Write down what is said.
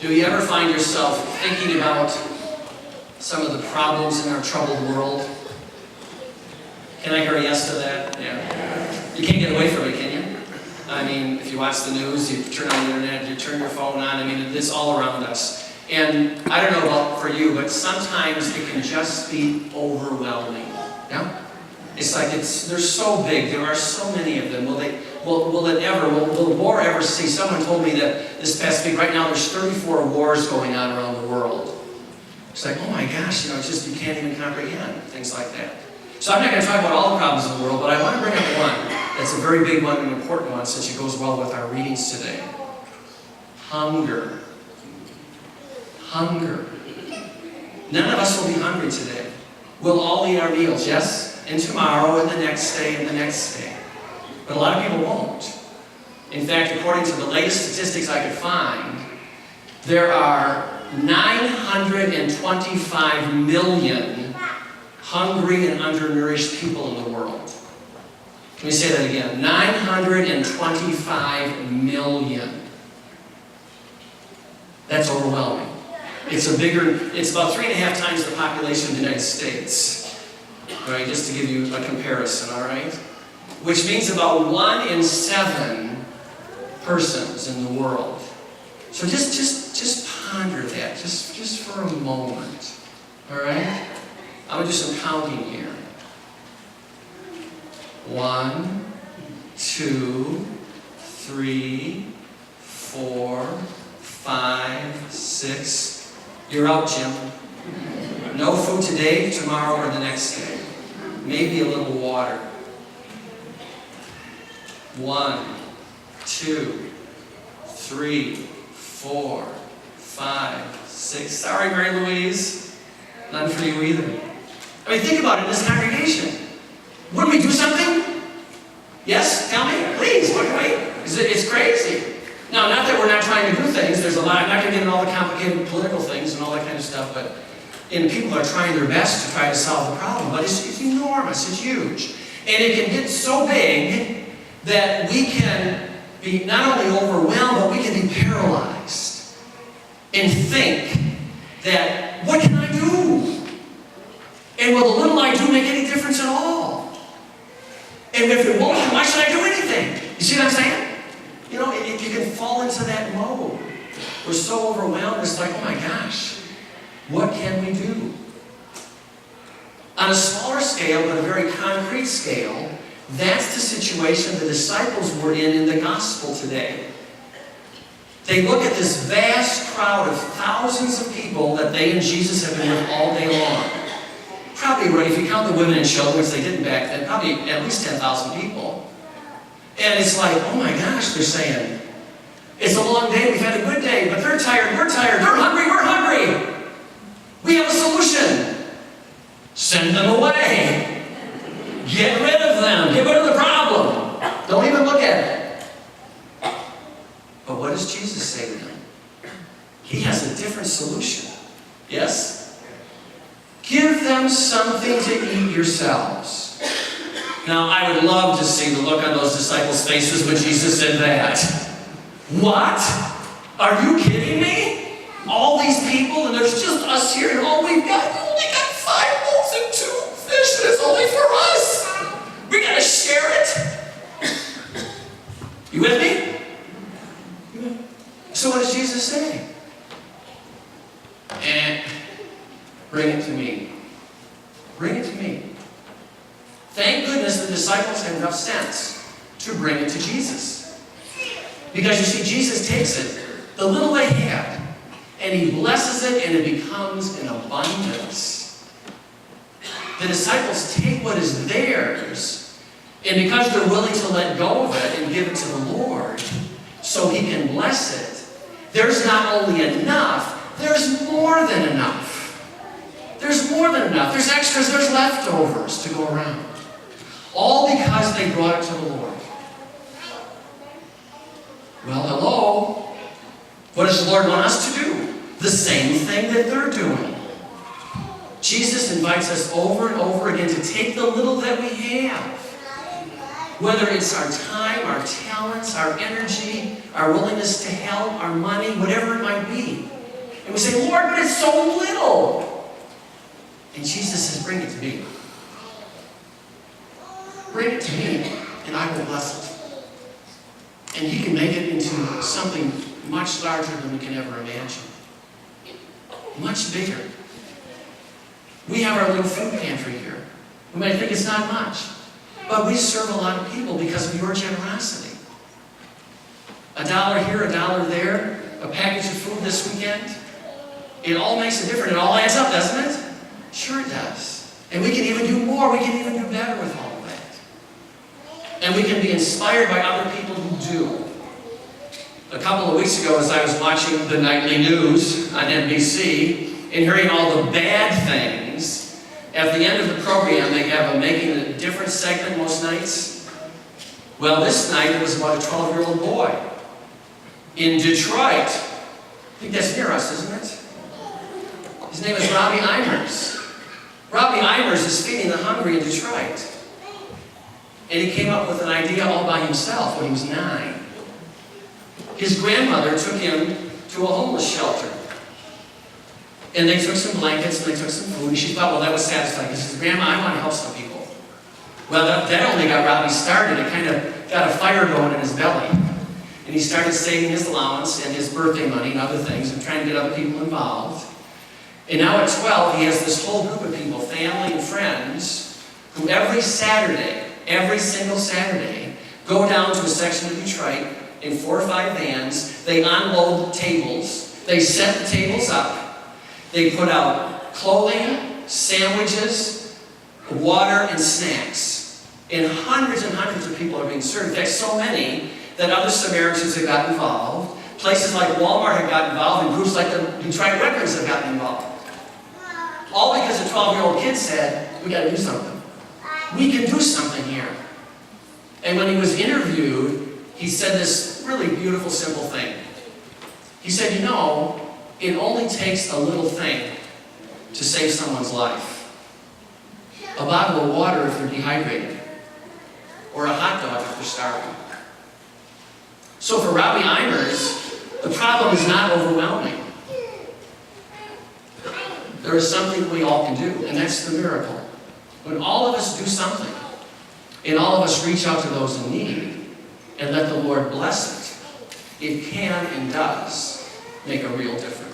Do you ever find yourself thinking about some of the problems in our troubled world? Can I hear a yes to that? Yeah. You can't get away from it, can you? I mean, if you watch the news, you turn on the internet, you turn your phone on, I mean, it's all around us. And I don't know about for you, but sometimes it can just be overwhelming. Yeah? It's like they're so big. There are so many of them. Will war ever cease? Someone told me that this past week, right now there's 34 wars going on around the world. It's like, oh my gosh, it's just you can't even comprehend things like that. So I'm not going to talk about all the problems in the world, but I want to bring up one that's a very big one and an important one since it goes well with our readings today. Hunger. Hunger. None of us will be hungry today. We'll all eat our meals, yes? And tomorrow, and the next day, and the next day. But a lot of people won't. In fact, according to the latest statistics I could find, there are 925 million hungry and undernourished people in the world. Let me say that again. 925 million. That's overwhelming. It's about 3.5 times the population of the United States. All right, just to give you a comparison, all right? Which means about 1 in 7 persons in the world. So just ponder that, just for a moment. All right? I'm going to do some counting here. 1, 2, 3, 4, 5, 6. You're out, Jim. No food today, tomorrow, or the next day. Maybe a little water. 1, 2, 3, 4, 5, 6. Sorry, Mary Louise. None for you either. I mean, think about it in this congregation. Wouldn't we do something? Yes? Tell me, please. What can we? It's crazy. Now, not that we're not trying to do things. There's a lot. I'm not going to get into all the complicated political things and all that kind of stuff, but people are trying their best to try to solve the problem. But it's enormous. It's huge. And it can get so big that we can be not only overwhelmed, but we can be paralyzed and think that, what can I do? And will the little I do make any difference at all? And if it won't, why should I do anything? You see what I'm saying? If you can fall into that mode, we're so overwhelmed, it's like, oh my gosh, what can we do? On a smaller scale, but a very concrete scale, that's the situation the disciples were in the gospel today. They look at this vast crowd of thousands of people that they and Jesus have been with all day long. Probably, right, if you count the women and children, which they didn't back then, probably at least 10,000 people. And it's like, oh my gosh, they're saying, it's a long day, we've had a good day, but they're tired, we're tired, they're hungry, we're hungry. We have a solution. Send them away. Get rid of them. Get rid of the problem. Don't even look at it. But what does Jesus say to them? He has a different solution. Yes? Give them something to eat yourselves. Now, I would love to see the look on those disciples' faces when Jesus said that. What? Are you kidding me? All these people, and there's just us here, and we only got 5 loaves and 2 fish, and it's only for us. We gotta share it. You with me? So what does Jesus say? Bring it to me. Bring it to me. Thank goodness the disciples had enough sense to bring it to Jesus. Because you see, Jesus takes it, the little they had, and he blesses it, and it becomes an abundance. The disciples take what is theirs, and because they're willing to let go of it and give it to the Lord, so he can bless it, there's not only enough, there's more than enough. There's more than enough. There's extras, there's leftovers to go around. All because they brought it to the Lord. Well, hello. What does the Lord want us to do? The same thing that they're doing. Jesus invites us over and over again to take the little that we have. Whether it's our time, our talents, our energy, our willingness to help, our money, whatever it might be. And we say, Lord, but it's so little. And Jesus says, bring it to me. Bring it to me, and I will bless it. And he can make it into something much larger than we can ever imagine. Much bigger. We have our little food pantry here. We might think it's not much, but we serve a lot of people because of your generosity. $1 here, $1 there, a package of food this weekend. It all makes a difference. It all adds up, doesn't it? Sure it does. And we can even do more. We can even do better with all of that. And we can be inspired by other people who do. A couple of weeks ago, as I was watching the nightly news on NBC and hearing all the bad things, at the end of the program, they have a Making a Difference segment most nights. Well, this night it was about a 12-year-old boy in Detroit. I think that's near us, isn't it? His name is Robbie Eimers. Robbie Eimers is feeding the hungry in Detroit. And he came up with an idea all by himself when he was 9. His grandmother took him to a homeless shelter. And they took some blankets and they took some food. And she thought, well, that was satisfying. He says, Grandma, I want to help some people. Well, that only got Robbie started. It kind of got a fire going in his belly. And he started saving his allowance and his birthday money and other things and trying to get other people involved. And now at 12, he has this whole group of people, family and friends, who every Saturday, every single Saturday, go down to a section of Detroit in 4 or 5 vans. They unload tables. They set the tables up. They put out clothing, sandwiches, water, and snacks. And hundreds of people are being served. In fact, so many that other Samaritans have got involved. Places like Walmart have got involved, and groups like the Detroit Records have gotten involved. All because a 12-year-old kid said, we got to do something. We can do something here. And when he was interviewed, he said this really beautiful, simple thing. He said, you know, it only takes a little thing to save someone's life. A bottle of water if you're dehydrated, or a hot dog if you're starving. So for Robbie Eimers, the problem is not overwhelming. There is something we all can do, and that's the miracle. When all of us do something, and all of us reach out to those in need, and let the Lord bless it, it can and does make a real difference.